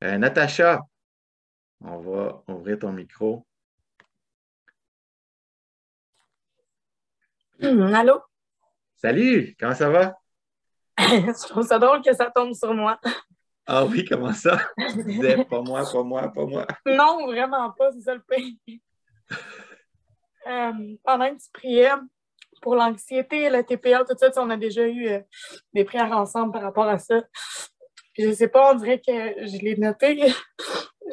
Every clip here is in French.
Natacha, on va ouvrir ton micro. Allô? Salut, comment ça va? Je trouve ça drôle que ça tombe sur moi. Ah oui, comment ça? Tu disais pas moi, pas moi, pas moi. Non, vraiment pas, c'est ça le pire. Pendant que tu priais pour l'anxiété, le TPA, tout ça, tu sais, on a déjà eu des prières ensemble par rapport à ça. Puis je sais pas, on dirait que je l'ai noté.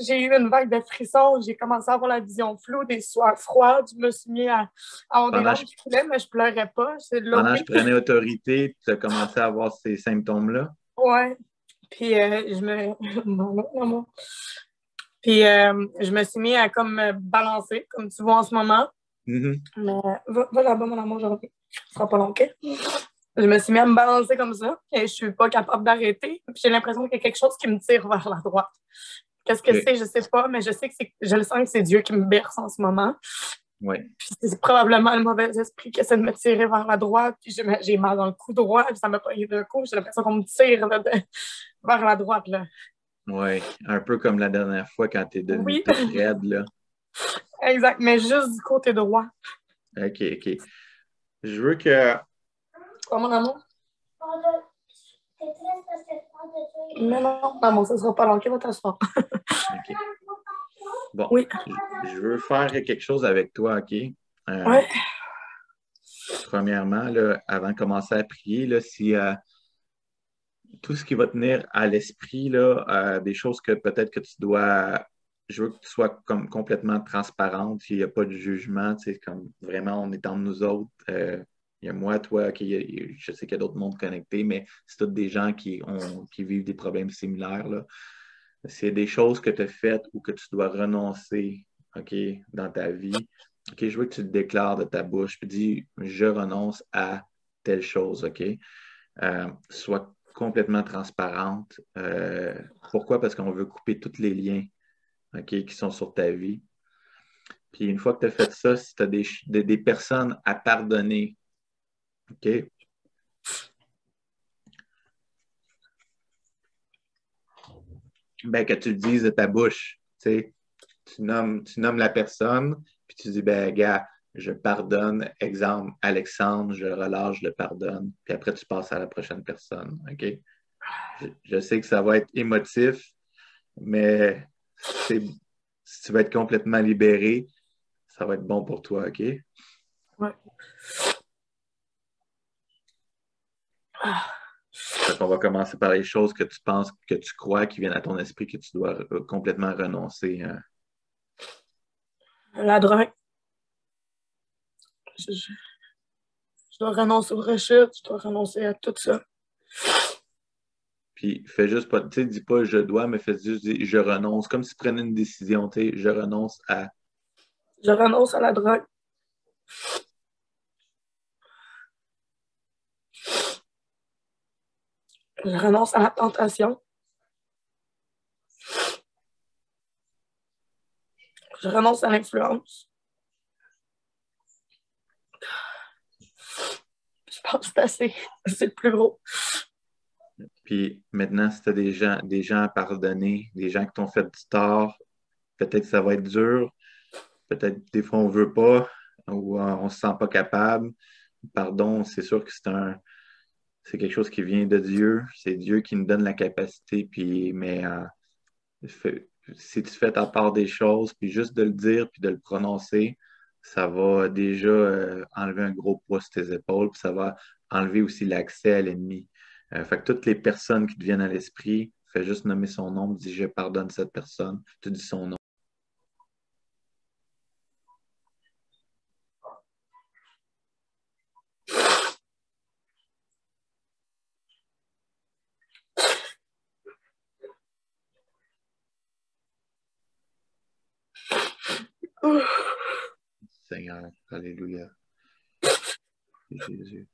J'ai eu une vague de frissons, j'ai commencé à avoir la vision floue, des sueurs froides, je me suis mis à avoir des Pendant que larmes je, qui coulaient, mais je pleurais pas. C'est là, pendant que je oui. prenais autorité, tu as commencé à avoir ces symptômes-là? Ouais. Puis je me. Non, non, non, non. Puis je me suis mis à comme me balancer, comme tu vois en ce moment. Mhm. Mais va là-bas, mon amour, je reviens. Ce sera pas long, OK? Je me suis mis à me balancer comme ça et je suis pas capable d'arrêter. Puis j'ai l'impression qu'il y a quelque chose qui me tire vers la droite. Qu'est-ce que OK. c'est? Je sais pas, mais je sais que je le sens que c'est Dieu qui me berce en ce moment. Oui. Puis c'est probablement le mauvais esprit qui essaie de me tirer vers la droite. Puis j'ai mal dans le cou droit. Puis ça m'a pris d'un coup. J'ai l'impression qu'on me tire là, vers la droite. Là. Oui. Un peu comme la dernière fois quand tu es devenu Oui, toute raide, là. exact. Mais juste du côté droit. OK, OK. Je veux que. Quoi, mon amour? Non, non, non, ça sera pas long. OK, va t'asseoir. OK. Bon, Oui. je veux faire quelque chose avec toi, OK? Euh, Ouais. Premièrement, là, avant de commencer à prier, là, si tout ce qui va tenir à l'esprit, là, des choses que peut-être que tu dois. Je veux que tu sois comme complètement transparente, il n'y a pas de jugement, tu sais, comme vraiment on est entre nous autres. Il y a moi, toi, je sais qu'il y a d'autres mondes connectés, mais c'est tous des gens qui vivent des problèmes similaires, là. C'est des choses que tu as faites ou que tu dois renoncer, OK, dans ta vie. OK, je veux que tu te déclares de ta bouche, puis dis, je renonce à telle chose, OK? Sois complètement transparente. Pourquoi? Parce qu'on veut couper tous les liens, OK, qui sont sur ta vie. Puis une fois que tu as fait ça, si tu as des personnes à pardonner, OK, ben, que tu le dises de ta bouche. Tu sais, tu nommes la personne, puis tu dis, ben, gars, je pardonne. Exemple, Alexandre, je le relâche, je le pardonne. Puis après, tu passes à la prochaine personne. OK? Je sais que ça va être émotif, mais si tu vas être complètement libéré, ça va être bon pour toi, OK? Ouais. Ah. Fait qu'on va commencer par les choses que tu penses, que tu crois, qui viennent à ton esprit, que tu dois complètement renoncer, hein. La drogue. Je dois renoncer aux rechutes. Je dois renoncer à tout ça. Puis fais juste pas, tu sais, dis pas je dois, mais fais juste dire je renonce, comme si tu prenais une décision, tu sais, je renonce à. Je renonce à la drogue. Je renonce à la tentation. Je renonce à l'influence. Je pense que c'est assez. C'est le plus gros. Puis maintenant, si tu as des gens à pardonner, des gens qui t'ont fait du tort, peut-être que ça va être dur, peut-être des fois on veut pas, ou on se sent pas capable. Pardon, c'est sûr que c'est quelque chose qui vient de Dieu. C'est Dieu qui nous donne la capacité, puis, mais si tu fais ta part des choses, puis juste de le dire, puis de le prononcer, ça va déjà enlever un gros poids sur tes épaules, puis ça va enlever aussi l'accès à l'ennemi. Fait que toutes les personnes qui te viennent à l'esprit, fais juste nommer son nom, dis je pardonne cette personne, tu dis son nom. Seigneur, Alléluia, Jésus.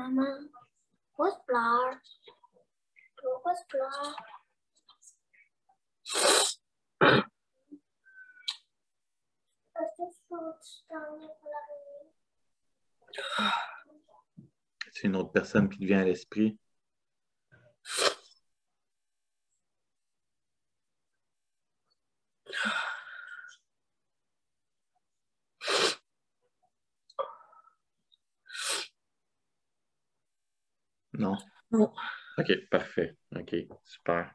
Maman, what's blood? What's blood? C'est une autre personne qui te vient à l'esprit. Non? Non. OK, parfait. OK, super.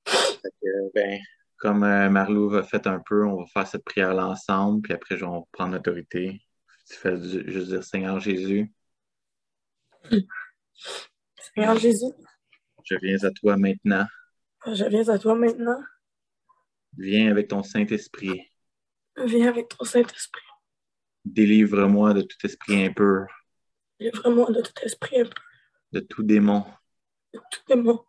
Fait que, ben, comme Marlou a fait un peu, on va faire cette prière-là ensemble, puis après, on va prendre l'autorité. Tu fais juste dire Seigneur Jésus, Seigneur Jésus, je viens à toi maintenant. je viens à toi maintenant. Viens avec ton Saint-Esprit. Viens avec ton Saint-Esprit. Délivre-moi de tout esprit impur, Délivre-moi de tout esprit impur, de tout démon de tout démon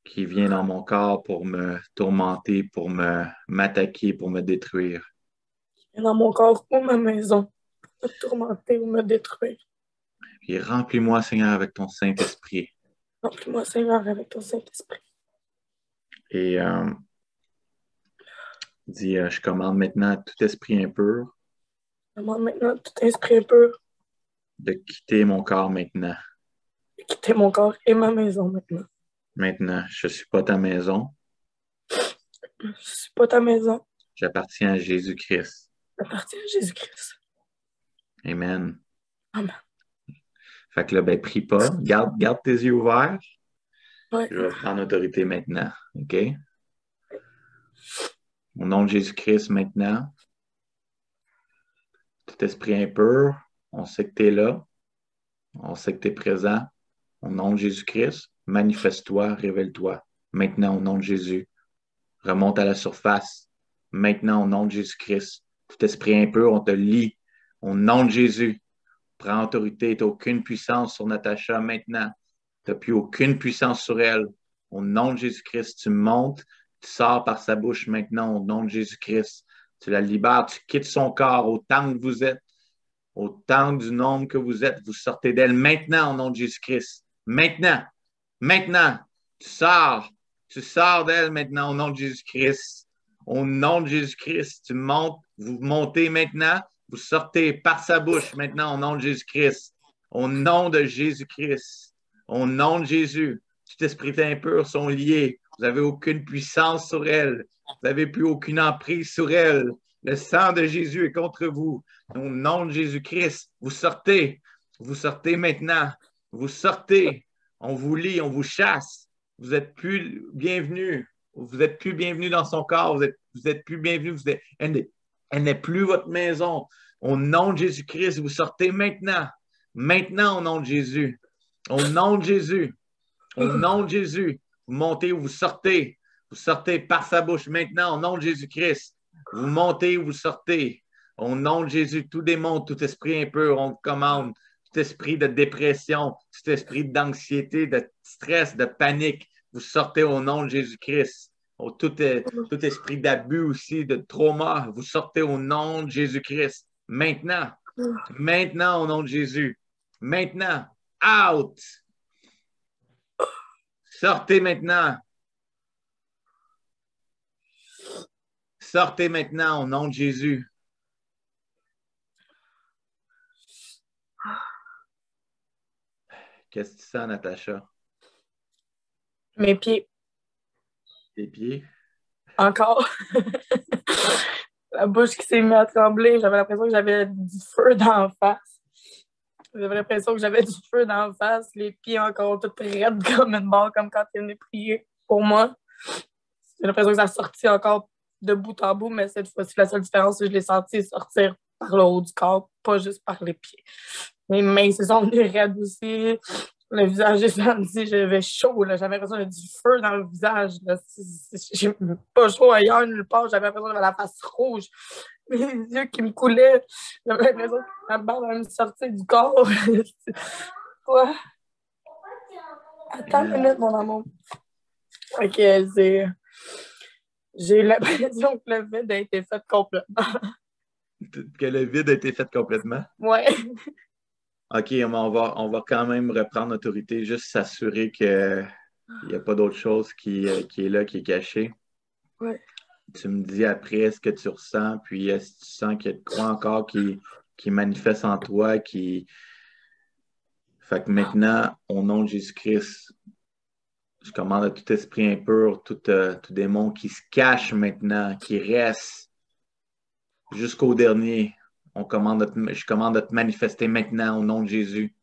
qui vient dans mon corps pour me tourmenter, pour m'attaquer, pour me détruire. qui vient dans mon corps ou ma maison, pour me tourmenter ou me détruire. Et remplis-moi, Seigneur, avec ton Saint-Esprit. Remplis-moi, Seigneur, avec ton Saint-Esprit. Et dis, je commande maintenant à tout esprit impur Je demande maintenant tout esprit impur de quitter mon corps maintenant. de quitter mon corps et ma maison maintenant. Maintenant, je ne suis pas ta maison, Je ne suis pas ta maison. j'appartiens à Jésus-Christ. J'appartiens à Jésus-Christ. Amen. Amen. Fait que là, ben, prie pas. Garde tes yeux ouverts. Ouais. Je vais prendre autorité maintenant. OK? Au nom de Jésus-Christ maintenant, tout esprit impur, on sait que tu es là. On sait que tu es présent. Au nom de Jésus-Christ, manifeste-toi, révèle-toi. Maintenant, au nom de Jésus, remonte à la surface. Maintenant, au nom de Jésus-Christ, tout esprit impur, on te lie. Au nom de Jésus, prends autorité. Tu n'as aucune puissance sur Natacha maintenant. Tu n'as plus aucune puissance sur elle. Au nom de Jésus-Christ, tu montes, tu sors par sa bouche maintenant. Au nom de Jésus-Christ, tu la libères, tu quittes son corps autant que vous êtes. Autant du nombre que vous êtes, vous sortez d'elle maintenant au nom de Jésus-Christ. Maintenant, tu sors d'elle maintenant au nom de Jésus-Christ. Au nom de Jésus-Christ, tu montes, vous montez maintenant, vous sortez par sa bouche maintenant au nom de Jésus-Christ. Au nom de Jésus-Christ, au nom de Jésus, tout esprit impur sont liés. Vous n'avez aucune puissance sur elle. Vous n'avez plus aucune emprise sur elle. Le sang de Jésus est contre vous. Au nom de Jésus-Christ, vous sortez maintenant. Vous sortez. On vous lie, on vous chasse. Vous n'êtes plus bienvenus. Vous n'êtes plus bienvenus dans son corps. Vous êtes plus bienvenus. Elle n'est plus votre maison. Au nom de Jésus-Christ, vous sortez maintenant. Maintenant, au nom de Jésus. Au nom de Jésus. Au nom de Jésus. Vous montez ou vous sortez. Vous sortez par sa bouche maintenant, au nom de Jésus-Christ. Vous montez ou vous sortez. Au nom de Jésus, tout démon, tout esprit impur, on vous commande. Tout esprit de dépression, tout esprit d'anxiété, de stress, de panique, vous sortez au nom de Jésus-Christ. Tout esprit d'abus aussi, de trauma, vous sortez au nom de Jésus-Christ. Maintenant, au nom de Jésus. Maintenant, out! Sortez maintenant. Sortez maintenant au nom de Jésus. Qu'est-ce que tu sens, Natacha? Mes pieds. Tes pieds? Encore. La bouche qui s'est mise à trembler. J'avais l'impression que j'avais du feu dans la face. J'avais l'impression que j'avais du feu dans la face. Les pieds encore tout raides comme une barre, comme quand il venait prier pour moi. J'ai l'impression que ça a sorti encore de bout en bout, mais cette fois-ci, la seule différence, c'est que je l'ai senti sortir par le haut du corps, pas juste par les pieds. Mes mains se sont venues raides aussi. Le visage, j'ai senti, j'avais chaud. Là. J'avais l'impression que j'avais du feu dans le visage. J'ai pas chaud ailleurs, nulle part. J'avais l'impression que j'avais la face rouge. Les yeux qui me coulaient. J'avais l'impression que la barre allait me sortir du corps. Quoi? Attends une minute, mon amour. OK, j'ai l'impression que le vide a été fait complètement. Que le vide a été fait complètement? Ouais. OK, mais on va quand même reprendre l'autorité, juste s'assurer qu'il n'y a pas d'autre chose qui est là, qui est cachée. Ouais. Tu me dis après ce que tu ressens, puis est-ce que tu sens qu'il y a de quoi encore qui manifeste en toi, qui... Fait que maintenant, au nom de Jésus-Christ, je commande à tout esprit impur, tout démon qui se cache maintenant, qui reste jusqu'au dernier. Je commande à te manifester maintenant au nom de Jésus.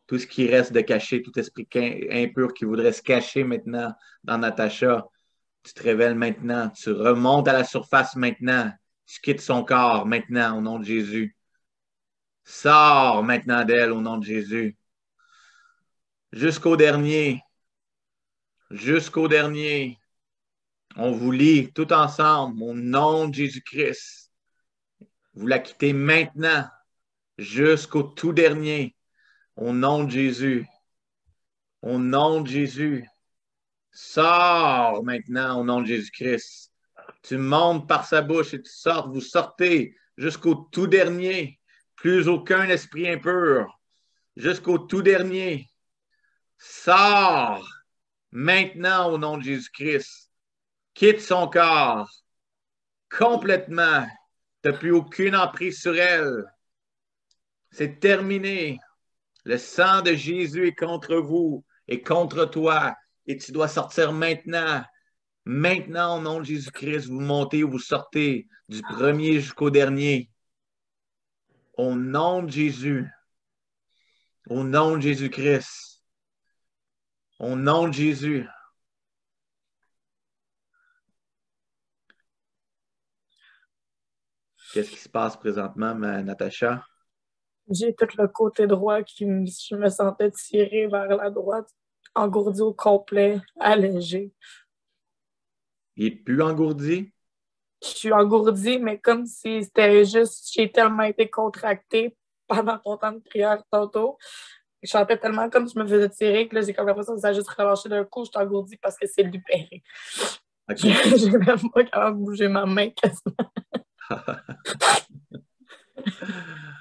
Tout ce qui reste de caché, tout esprit impur qui voudrait se cacher maintenant dans Natacha, tu te révèles maintenant. Tu remontes à la surface maintenant. Tu quittes son corps maintenant au nom de Jésus. Sors maintenant d'elle au nom de Jésus. Jusqu'au dernier. Jusqu'au dernier. On vous lit tout ensemble au nom de Jésus-Christ. Vous la quittez maintenant jusqu'au tout dernier. Au nom de Jésus. Au nom de Jésus. Sors maintenant au nom de Jésus-Christ. Tu montes par sa bouche et tu sors. Vous sortez jusqu'au tout dernier. Plus aucun esprit impur. Jusqu'au tout dernier. Sors maintenant au nom de Jésus-Christ. Quitte son corps complètement. Tu n'as plus aucune emprise sur elle. C'est terminé. Le sang de Jésus est contre vous et contre toi. Et tu dois sortir maintenant. Maintenant, au nom de Jésus-Christ, vous montez ou vous sortez du premier jusqu'au dernier. Au nom de Jésus. Au nom de Jésus-Christ. Au nom de Jésus. Qu'est-ce qui se passe présentement, Natacha? J'ai tout le côté droit je me sentais tirée vers la droite, engourdi au complet, allégé. Il n'est plus engourdi? Je suis engourdie, mais comme si c'était juste, j'ai tellement été contractée pendant ton temps de prière tantôt. Je sentais tellement comme je me faisais tirer que là, j'ai comme l'impression que ça a juste relâché d'un coup. Je suis engourdie parce que c'est libéré. Okay. J'ai même pas capable de bouger ma main quasiment.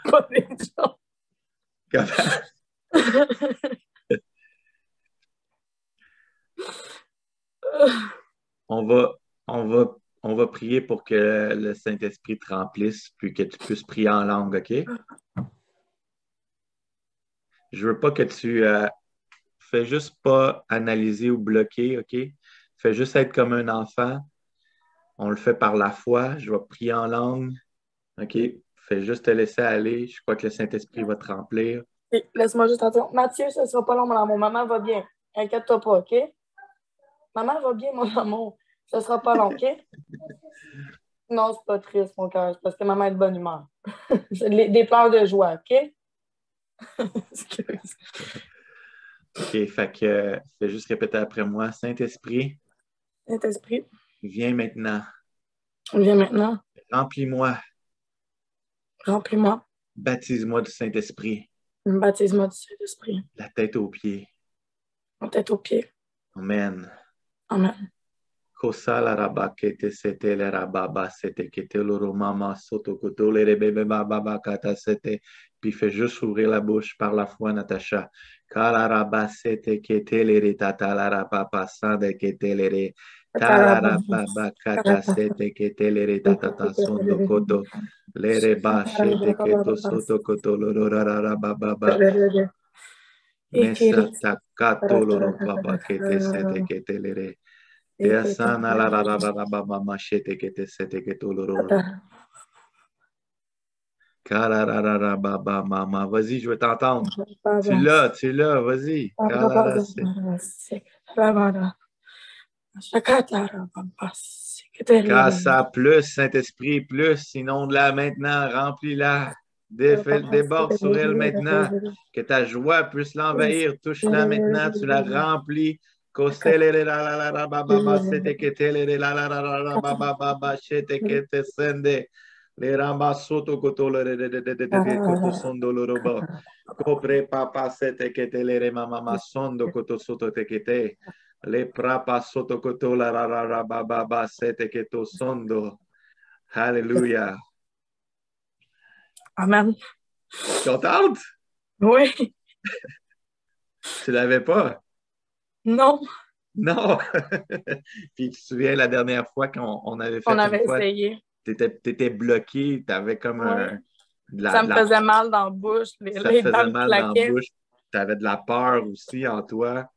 Pas des gens. On va prier pour que le Saint-Esprit te remplisse puis que tu puisses prier en langue, OK? Je veux pas que tu fais juste pas analyser ou bloquer, OK? Fais juste être comme un enfant. On le fait par la foi. Je vais prier en langue, OK? Fais juste te laisser aller. Je crois que le Saint-Esprit va te remplir. Laisse-moi juste attendre. Mathieu, ça sera pas long, mon maman va bien. Inquiète-toi pas, OK? Maman va bien, mon amour. Ça sera pas long, OK? Non, c'est pas triste, mon cœur. C'est parce que maman est de bonne humeur. Des pleurs de joie, OK? Excuse. OK, fait que fais juste répéter après moi. Saint-Esprit. Saint-Esprit. Viens maintenant. Viens maintenant. Remplis-moi. Remplis-moi. Baptise-moi du Saint-Esprit. Baptise-moi du Saint-Esprit. La tête aux pieds. La tête aux pieds. Amen. Amen. Kosala rabakete sete le rababa sete kete loro mama soto koto le rebebe baba kata sete. Puis fais juste ouvrir la bouche par la foi, Natacha. Kala rabasete kete le re tata la rababa sande kete le re. Tala rababa kata sete kete le re tata sondo koto. Le reba shete keto soto koto loro rababa. Mesa takato loro baba kete sete kete le re. Teasana la la la la la baba machete que te sete que tu l'ororo. Kararara baba mama. Vas-y, je veux t'entendre. Tu l'as, vas-y. Casa plus, Saint-Esprit plus, inonde-la maintenant, remplis-la. Déborde sur elle maintenant. Que ta joie puisse l'envahir. Touche-la maintenant, tu la remplis. Kosele la la la la baba sete que te le la la la la baba sete que te sende. Le ramba soto koto le de koto sondo lo roba. Kopre papa sete que te le mama sondo koto soto te que te. Le prapa soto koto la la la baba sete que to sondo. Alléluia. Amen. Contente? Oui, Tu l'avais pas? non, Non! Puis tu te souviens la dernière fois qu'on avait on fait une avait fois, essayé. t'étais bloqué, t'avais comme Oui, de ça me la- faisait mal dans la bouche, ça te les dents faisait me mal dans la claquaient. bouche, t'avais de la peur aussi en toi.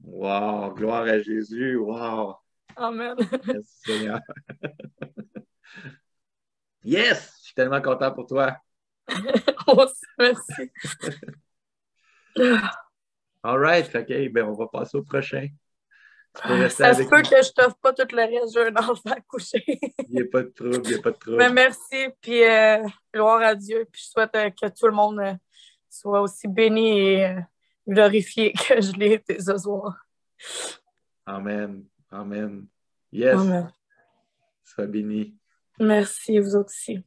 Wow! Gloire à Jésus! Wow! Amen. Merci Seigneur. Yes! Je suis tellement content pour toi. Aussi, merci. All right, OK, ben on va passer au prochain. Tu peux rester Ça se avec peut nous. que je t'offre pas tout le reste, j'ai un enfant à coucher. Il n'y a pas de trouble, il n'y a pas de Mais trouble. merci, puis gloire à Dieu. Puis je souhaite que tout le monde soit aussi béni et glorifié que je l'ai été ce soir. Amen. Amen. Yes, Amen. sois béni. Merci, vous aussi.